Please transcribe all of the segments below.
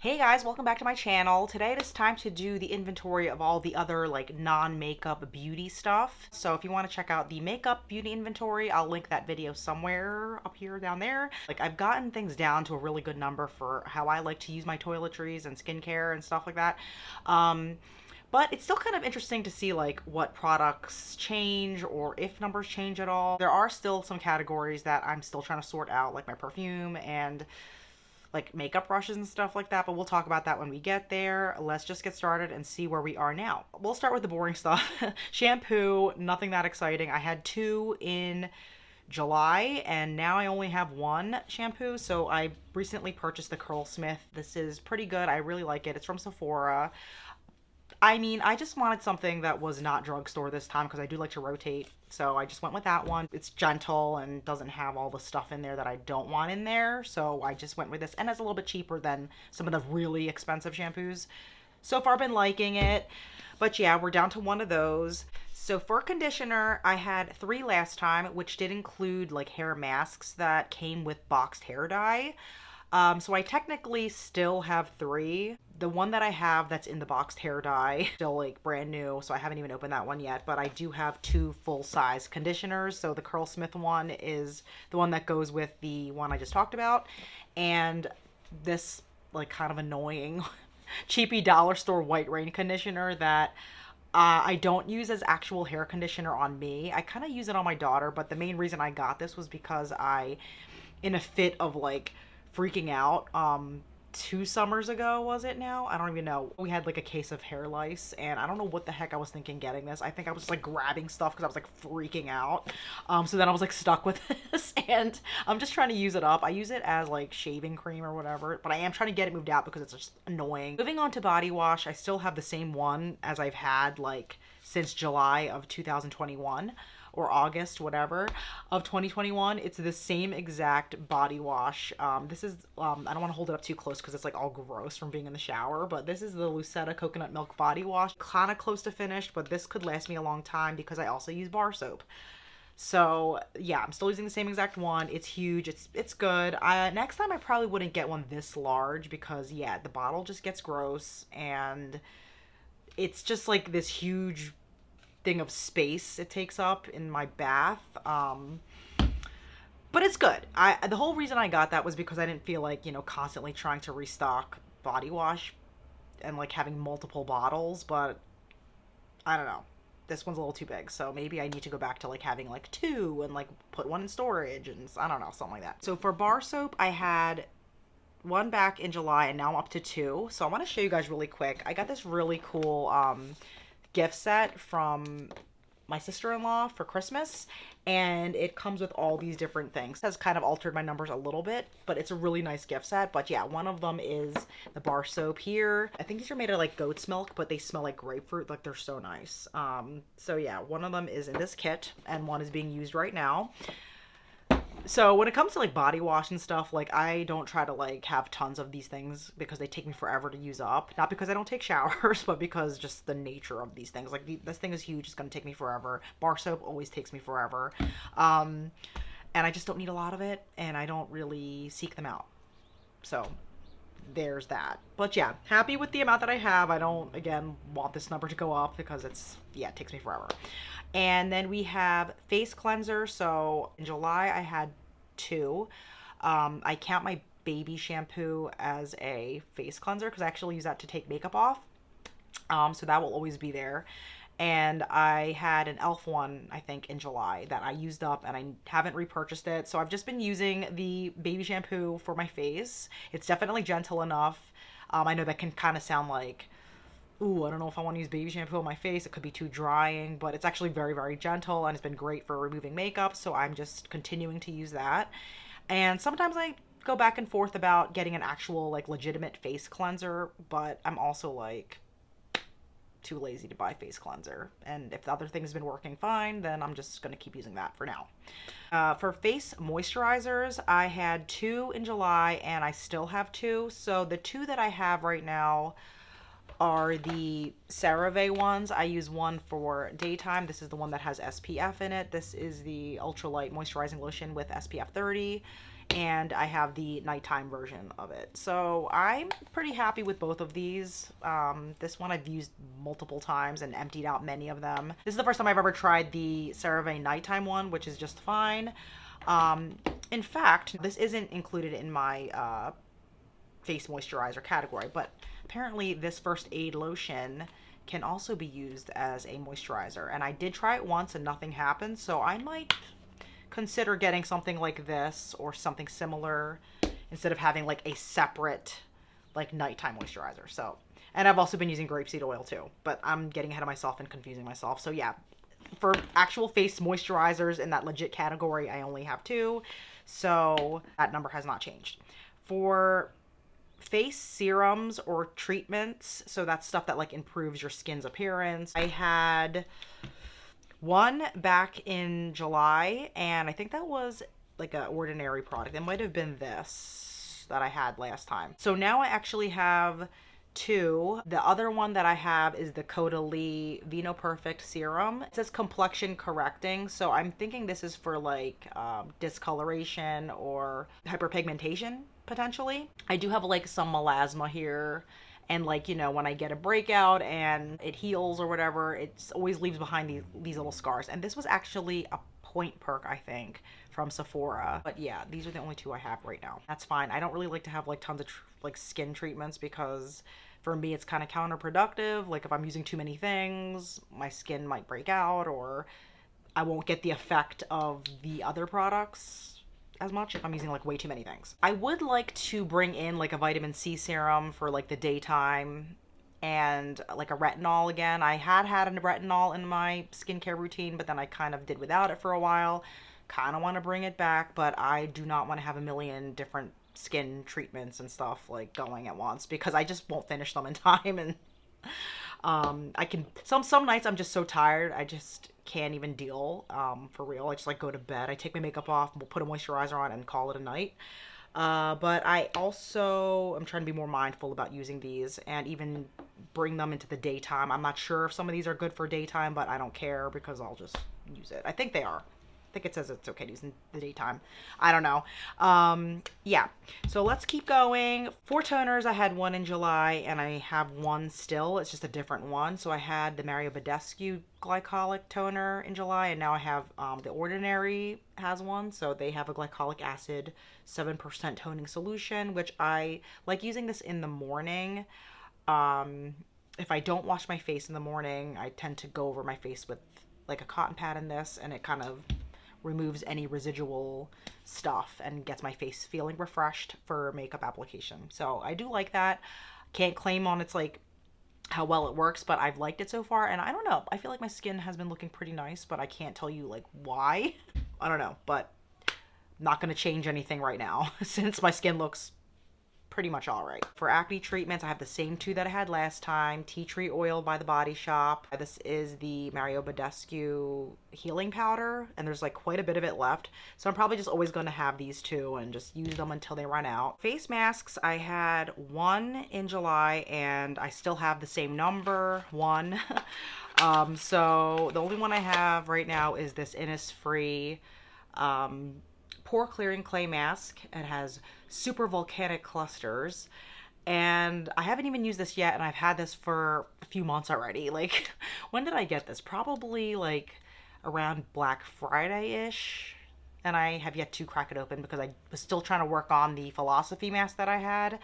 Hey guys, welcome back to my channel. Today it is time to do the inventory of all the other like non-makeup beauty stuff. So if you want to check out the makeup beauty inventory, I'll link that video somewhere up here or down there. Like I've gotten things down to a really good number for how I like to use my toiletries and skincare and stuff like that. Um, but it's still kind of interesting to see like what products change or if numbers change at all. There are still some categories that I'm still trying to sort out, like my perfume and like makeup brushes and stuff like that, but we'll talk about that when we get there. Let's just get started and see where we are now. We'll start with the boring stuff. Shampoo, nothing that exciting. I had two in July and now I only have one shampoo. So I recently purchased the Curlsmith. This is pretty good. I really like it. It's from Sephora. I mean, I just wanted something that was not drugstore this time because I do like to rotate. So I just went with that one. It's gentle and doesn't have all the stuff in there that I don't want in there. So I just went with this, and it's a little bit cheaper than some of the really expensive shampoos. So far, I've been liking it. But yeah, we're down to one of those. So for conditioner, I had three last time, which did include like hair masks that came with boxed hair dye. So I technically still have three. The one that I have that's in the boxed hair dye, still like brand new, so I haven't even opened that one yet, but I do have two full-size conditioners. So the Curlsmith one is the one that goes with the one I just talked about, and this like kind of annoying cheapy dollar store white rain conditioner that I don't use as actual hair conditioner on me. I kind of use it on my daughter, but the main reason I got this was because in a fit of like freaking out, 2 summers ago, was it now? I don't even know. We had like a case of hair lice, and I don't know what the heck I was thinking getting this. I think I was just like grabbing stuff because I was like freaking out. So then I was like stuck with this, and I'm just trying to use it up. I use it as like shaving cream or whatever, but I am trying to get it moved out because it's just annoying. Moving on to body wash, I still have the same one as I've had like since July of 2021 or August, whatever, of 2021. It's the same exact body wash. This is, I don't want to hold it up too close because it's like all gross from being in the shower, but this is the Lucetta Coconut Milk Body Wash. Kind of close to finished, but this could last me a long time because I also use bar soap. So yeah, I'm still using the same exact one. It's huge. It's good. Next time I probably wouldn't get one this large because yeah, the bottle just gets gross and it's just like this huge thing of space it takes up in my bath. But it's good. The whole reason I got that was because I didn't feel like, constantly trying to restock body wash and like having multiple bottles, but I don't know. This one's a little too big, so maybe I need to go back to like having like two and like put one in storage and I don't know, something like that. So for bar soap, I had one back in July and now I'm up to two. So I want to show you guys really quick. I got this really cool gift set from my sister-in-law for Christmas, and it comes with all these different things. It has kind of altered my numbers a little bit, but it's a really nice gift set. But yeah, one of them is the bar soap here. I think these are made of like goat's milk, but they smell like grapefruit. Like they're so nice. So yeah, one of them is in this kit and one is being used right now. So when it comes to like body wash and stuff, like I don't try to like have tons of these things because they take me forever to use up. Not because I don't take showers, but because just the nature of these things. Like this thing is huge, it's gonna take me forever. Bar soap always takes me forever. And I just don't need a lot of it and I don't really seek them out. So there's that. But yeah, happy with the amount that I have. I don't, again, want this number to go up because it takes me forever. And then we have face cleanser. So in July, I had two. I count my baby shampoo as a face cleanser because I actually use that to take makeup off. So that will always be there. And I had an e.l.f. one, I think, in July that I used up and I haven't repurchased it. So I've just been using the baby shampoo for my face. It's definitely gentle enough. I know that can kind of sound like, ooh, I don't know if I want to use baby shampoo on my face. It could be too drying, but it's actually very, very gentle and it's been great for removing makeup. So I'm just continuing to use that. And sometimes I go back and forth about getting an actual, like, legitimate face cleanser, but I'm also like, too lazy to buy face cleanser. And if the other thing's been working fine, then I'm just going to keep using that for now. For face moisturizers, I had two in July and I still have two. So the two that I have right now are the CeraVe ones. I use one for daytime. This is the one that has SPF in it. This is the ultralight moisturizing lotion with SPF 30. and I have the nighttime version of it. So I'm pretty happy with both of these. This one I've used multiple times and emptied out many of them. This is the first time I've ever tried the CeraVe nighttime one, which is just fine. Um, in fact, this isn't included in my face moisturizer category, but apparently this first aid lotion can also be used as a moisturizer. And I did try it once and nothing happened, so I might consider getting something like this or something similar instead of having like a separate like nighttime moisturizer. So, and I've also been using grapeseed oil too, but I'm getting ahead of myself and confusing myself. So yeah, for actual face moisturizers in that legit category, I only have two. So that number has not changed. For face serums or treatments, so that's stuff that like improves your skin's appearance, I had one back in July, and I think that was like an ordinary product. It might have been this that I had last time. So now I actually have two. The other one that I have is the Caudalie Vino Perfect Serum. It says complexion correcting, so I'm thinking this is for like discoloration or hyperpigmentation potentially. I do have like some melasma here, and like, you know, when I get a breakout and it heals or whatever, it always leaves behind these little scars. And this was actually a point perk, I think, from Sephora. But yeah, these are the only two I have right now. That's fine. I don't really like to have like tons of like skin treatments, because for me it's kind of counterproductive. Like if I'm using too many things, my skin might break out, or I won't get the effect of the other products as much if I'm using like way too many things. I would like to bring in like a vitamin C serum for like the daytime, and like a retinol again. I had a retinol in my skincare routine, but then I kind of did without it for a while. Kind of want to bring it back, but I do not want to have a million different skin treatments and stuff like going at once, because I just won't finish them in time. And I can some nights I'm just so tired I just can't even deal, for real. I just like go to bed, I take my makeup off, we'll put a moisturizer on and call it a night. But I also am trying to be more mindful about using these and even bring them into the daytime. I'm not sure if some of these are good for daytime, but I don't care because I'll just use it. I think they are. I think it says it's okay to use in the daytime. I don't know. Yeah. So let's keep going. For toners, I had one in July and I have one still. It's just a different one. So I had the Mario Badescu glycolic toner in July, and now I have The Ordinary has one. So they have a glycolic acid 7% toning solution, which I like using this in the morning. If I don't wash my face in the morning, I tend to go over my face with like a cotton pad in this, and it kind of removes any residual stuff and gets my face feeling refreshed for makeup application. So I do like that. Can't claim on it's like how well it works, but I've liked it so far. And I don't know, I feel like my skin has been looking pretty nice, but I can't tell you like why. I don't know, but not going to change anything right now since my skin looks pretty much all right. For acne treatments, I have the same two that I had last time. Tea tree oil by The Body Shop. This is the Mario Badescu healing powder, and there's like quite a bit of it left. So I'm probably just always going to have these two and just use them until they run out. Face masks, I had one in July and I still have the same number, one. So the only one I have right now is this Innisfree pore clearing clay mask. It has super volcanic clusters, and I haven't even used this yet, and I've had this for a few months already. Like, when did I get this? Probably like around Black Friday-ish, and I have yet to crack it open because I was still trying to work on the Philosophy mask that I had.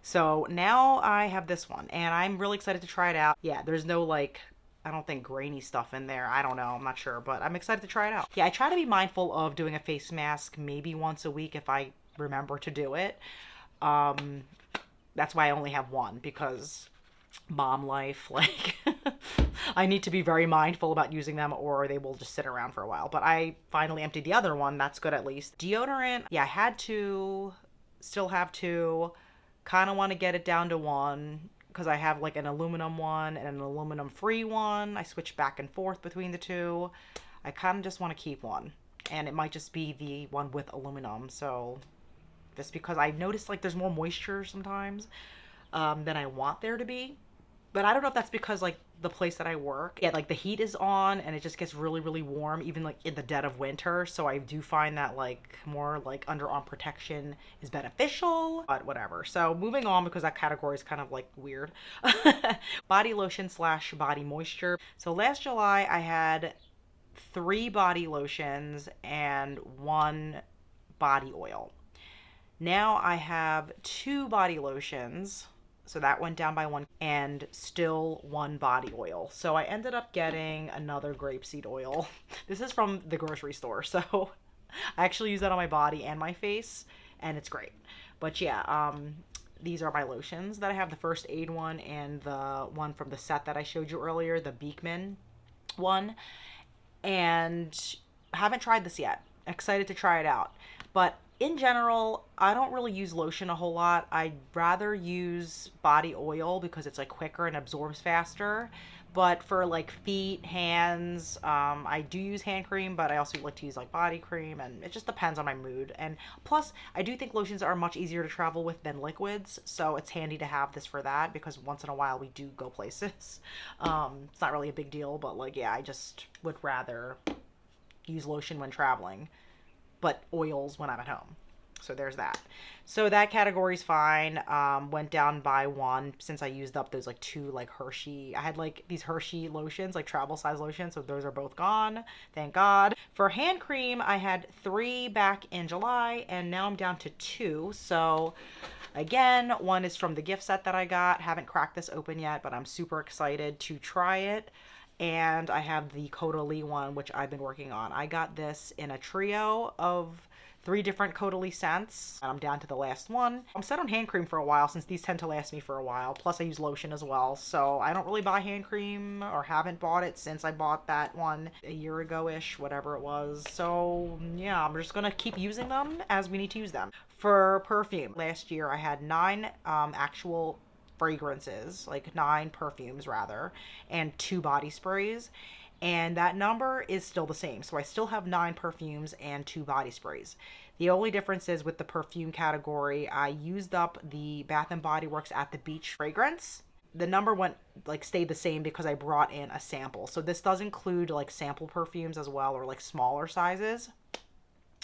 So now I have this one, and I'm really excited to try it out. Yeah, there's no like, I don't think grainy stuff in there. I don't know. I'm not sure, but I'm excited to try it out. Yeah, I try to be mindful of doing a face mask maybe once a week if I remember to do it. That's why I only have one, because mom life, like I need to be very mindful about using them or they will just sit around for a while. But I finally emptied the other one. That's good at least. Deodorant, yeah, I had two, still have two. Kind of want to get it down to one, because I have like an aluminum one and an aluminum free one. I switch back and forth between the two. I kind of just want to keep one, and it might just be the one with aluminum. So just because I noticed like there's more moisture sometimes than I want there to be. But I don't know if that's because like the place that I work, yeah, like the heat is on and it just gets really, really warm, even like in the dead of winter. So I do find that like more like underarm protection is beneficial, but whatever. So moving on because that category is kind of like weird. Body lotion slash body moisture. So last July I had three body lotions and one body oil. Now I have two body lotions. So that went down by one and still one body oil. So I ended up getting another grapeseed oil. This is from the grocery store. So I actually use that on my body and my face and it's great. But yeah, these are my lotions that I have, the first aid one and the one from the set that I showed you earlier, the Beekman one. And haven't tried this yet. Excited to try it out. But in general, I don't really use lotion a whole lot. I'd rather use body oil because it's like quicker and absorbs faster. But for like feet, hands, I do use hand cream, but I also like to use like body cream, and it just depends on my mood. And plus, I do think lotions are much easier to travel with than liquids, so it's handy to have this for that because once in a while we do go places. It's not really a big deal, but like, yeah, I just would rather use lotion when traveling, but oils when I'm at home. So there's that. So that category's fine. Went down by one since I used up those like two like Hershey. I had like these Hershey lotions, like travel size lotions. So those are both gone. Thank God. For hand cream, I had three back in July and now I'm down to two. So again, one is from the gift set that I got. Haven't cracked this open yet, but I'm super excited to try it. And I have the Caudalie one, which I've been working on. I got this in a trio of three different Caudalie scents. I'm down to the last one. I'm set on hand cream for a while since these tend to last me for a while. Plus I use lotion as well. So I don't really buy hand cream or haven't bought it since I bought that one a year ago-ish, whatever it was. So yeah, I'm just gonna keep using them as we need to use them. For perfume, last year I had 9 actual fragrances, like 9 perfumes rather, and 2 body sprays. And that number is still the same. So I still have 9 perfumes and 2 body sprays. The only difference is with the perfume category, I used up the Bath and Body Works At the Beach fragrance. The number went like stayed the same because I brought in a sample. So this does include like sample perfumes as well, or like smaller sizes.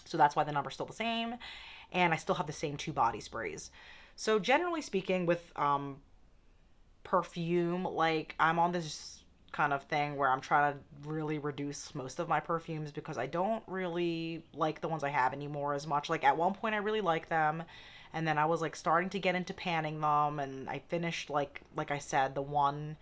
So that's why the number's still the same. And I still have the same 2 body sprays. So generally speaking with perfume, like I'm on this kind of thing where I'm trying to really reduce most of my perfumes because I don't really like the ones I have anymore as much. Like at one point I really liked them and then I was like starting to get into panning them and I finished like I said the one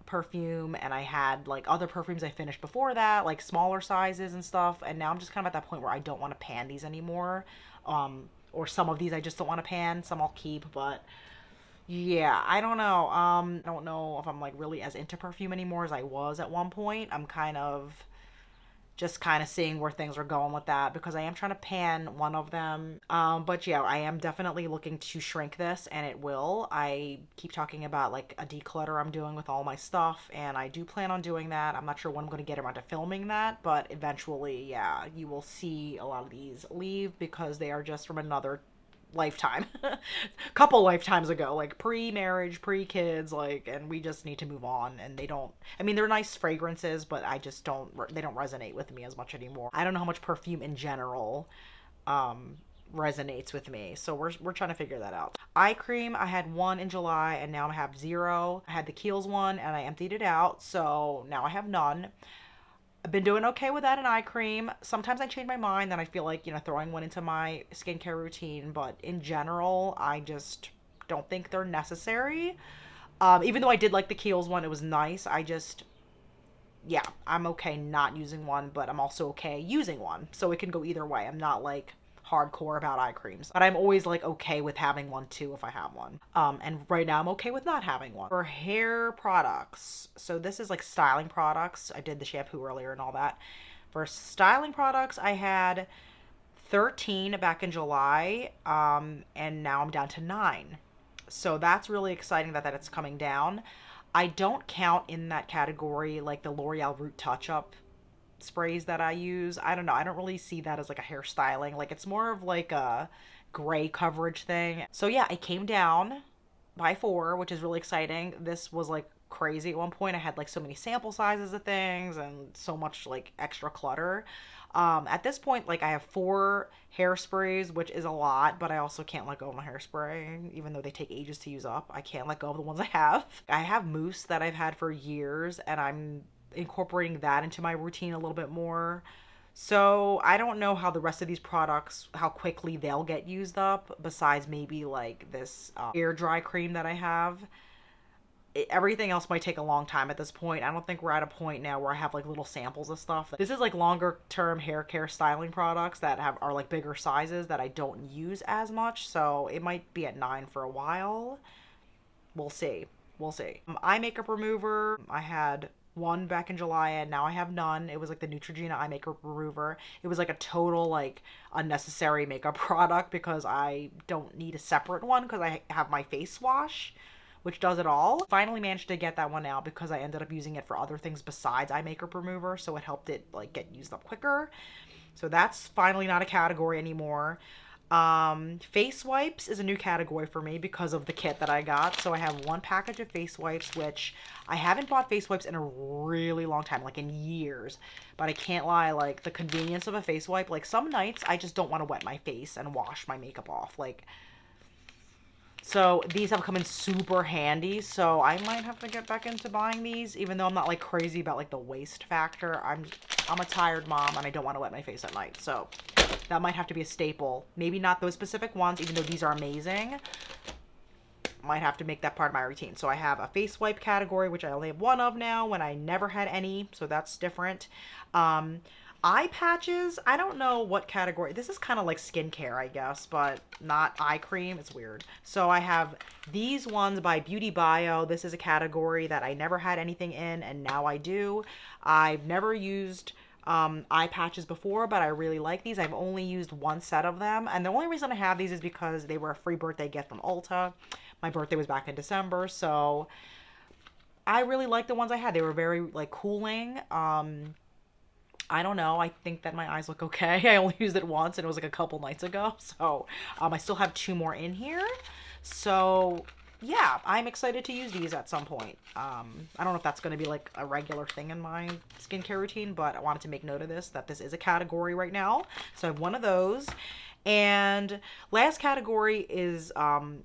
perfume and I had like other perfumes I finished before that, like smaller sizes and stuff, and now I'm just kind of at that point where I don't want to pan these anymore. Or some of these I just don't want to pan, some I'll keep, but yeah, I don't know. I don't know if I'm like really as into perfume anymore as I was at one point. I'm kind of seeing where things are going with that because I am trying to pan one of them. But yeah, I am definitely looking to shrink this and it will. I keep talking about like a declutter I'm doing with all my stuff and I do plan on doing that. I'm not sure when I'm going to get around to filming that, but eventually, yeah, you will see a lot of these leave because they are just from another lifetime. Couple lifetimes ago, like pre-marriage, pre-kids, like, and we just need to move on. And they don't, I mean, they're nice fragrances, but I just don't, they don't resonate with me as much anymore. I don't know how much perfume in general resonates with me, so we're trying to figure that out. Eye cream, I had one in July and now I have 0. I had the Kiehl's one and I emptied it out, so now I have none. I've been doing okay with that in eye cream. Sometimes I change my mind and I feel like, throwing one into my skincare routine, but in general, I just don't think they're necessary. Even though I did like the Kiehl's one, it was nice. Yeah, I'm okay not using one, but I'm also okay using one. So it can go either way. I'm not like hardcore about eye creams, but I'm always like okay with having one too if I have one. And right now I'm okay with not having one. For hair products, so this is like styling products. I did the shampoo earlier and all that. For styling products, I had 13 back in July, and now I'm down to 9. So that's really exciting that it's coming down. I don't count in that category like the L'Oreal Root Touch Up sprays that I use. I don't know. I don't really see that as like a hairstyling. Like it's more of like a gray coverage thing. So yeah, it came down by 4, which is really exciting. This was like crazy at one point. I had like so many sample sizes of things and so much like extra clutter. At this point, like I have 4 hairsprays, which is a lot, but I also can't let go of my hairspray, even though they take ages to use up. I can't let go of the ones I have. I have mousse that I've had for years, and I'm incorporating that into my routine a little bit more. So I don't know how the rest of these products, how quickly they'll get used up, besides maybe like this air dry cream that I have. Everything else might take a long time at this point. I don't think we're at a point now where I have like little samples of stuff. This is like longer term hair care styling products that are like bigger sizes that I don't use as much. So it might be at 9 for a while. We'll see. We'll see. Eye makeup remover. I had one back in July and now I have none. It was like the Neutrogena eye makeup remover. It was like a total like unnecessary makeup product because I don't need a separate one because I have my face wash, which does it all. Finally managed to get that one out because I ended up using it for other things besides eye makeup remover, so it helped it like get used up quicker. So that's finally not a category anymore. Face wipes is a new category for me because of the kit that I got. So I have 1 package of face wipes, which I haven't bought face wipes in a really long time, like in years. But I can't lie, like the convenience of a face wipe, like some nights I just don't want to wet my face and wash my makeup off. Like, so these have come in super handy, so I might have to get back into buying these, even though I'm not like crazy about like the waste factor. I'm a tired mom and I don't want to wet my face at night, so that might have to be a staple. Maybe not those specific ones, even though these are amazing. Might have to make that part of my routine. So I have a face wipe category, which I only have 1 of now when I never had any, so that's different. Eye patches, I don't know what category. This is kind of like skincare, I guess, but not eye cream. It's weird. So I have these ones by Beauty Bio. This is a category that I never had anything in, and now I do. I've never used eye patches before, but I really like these. I've only used 1 set of them, and the only reason I have these is because they were a free birthday gift from Ulta. My birthday was back in December, so I really liked the ones I had. They were very like cooling. I don't know. I think that my eyes look okay. I only used it once and it was like a couple nights ago. So I still have 2 more in here. So yeah, I'm excited to use these at some point. I don't know if that's going to be like a regular thing in my skincare routine, but I wanted to make note of this, that this is a category right now. So I have 1 of those. And last category is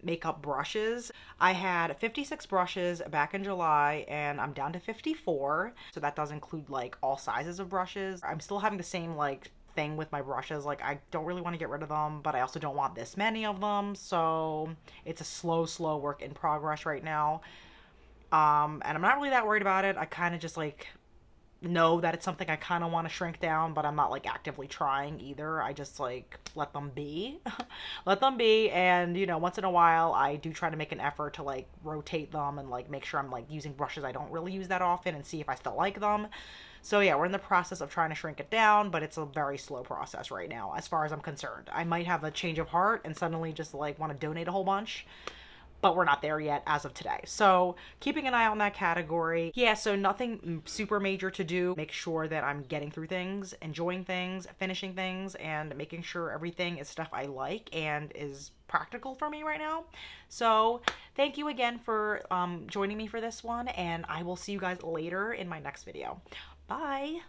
makeup brushes. I had 56 brushes back in July and I'm down to 54. So that does include like all sizes of brushes. I'm still having the same like thing with my brushes. Like I don't really want to get rid of them, but I also don't want this many of them. So it's a slow work in progress right now. And I'm not really that worried about it. I kind of just like know that it's something I kind of want to shrink down, but I'm not like actively trying either. I just like let them be. Let them be, and you know, once in a while I do try to make an effort to like rotate them and like make sure I'm like using brushes I don't really use that often and see if I still like them. So yeah, we're in the process of trying to shrink it down, but it's a very slow process right now as far as I'm concerned. I might have a change of heart and suddenly just like want to donate a whole bunch, but we're not there yet as of today. So keeping an eye on that category. Yeah, so nothing super major to do. Make sure that I'm getting through things, enjoying things, finishing things, and making sure everything is stuff I like and is practical for me right now. So thank you again for joining me for this one, and I will see you guys later in my next video. Bye.